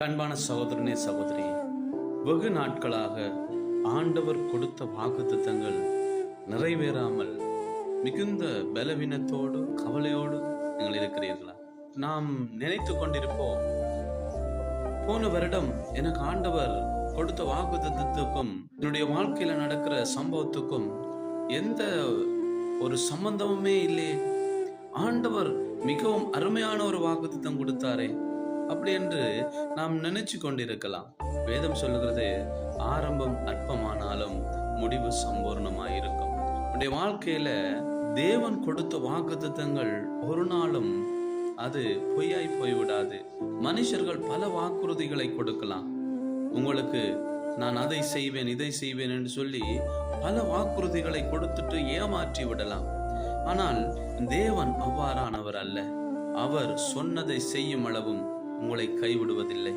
அன்பான சகோதரனே சகோதரி, வெகு நாட்களாக ஆண்டவர் கொடுத்த வாக்குத்தத்தங்கள் நிறைவேறாமல் மிகுந்த பலவீனத்தோடு கவலையோடு நீங்கள் இருக்கிறீர்களா? நாம் நினைத்து கொண்டிருப்போம், போன வருடம் எனக்கு ஆண்டவர் கொடுத்த வாக்குத்தத்தத்துக்கும் என்னுடைய வாழ்க்கையில நடக்கிற சம்பவத்துக்கும் எந்த ஒரு சம்பந்தமுமே இல்லையே. ஆண்டவர் மிகவும் அருமையான ஒரு வாக்குத்தத்தம் கொடுத்தாரே அப்படி என்று நாம் நினைச்சு கொண்டிருக்கலாம். வேதம் சொல்லுகிறது, ஆரம்பம் அற்பமானாலும் முடிவு சம்பூர்ணமாயிருக்கும். உடைய வாழ்க்கையில தேவன் கொடுத்த வாக்குத்தத்தங்கள் ஒரு நாளும் அது பொய்யாய் போய்விடாது. மனுஷர்கள் பல வாக்குறுதிகளை கொடுக்கலாம். உங்களுக்கு நான் அதை செய்வேன் இதை செய்வேன் என்று சொல்லி பல வாக்குறுதிகளை கொடுத்துட்டு ஏமாற்றி விடலாம். ஆனால் தேவன் அவ்வாறானவர் அல்ல. அவர் சொன்னதை செய்யும் அளவும் உங்களை கைவிடுவதில்லை.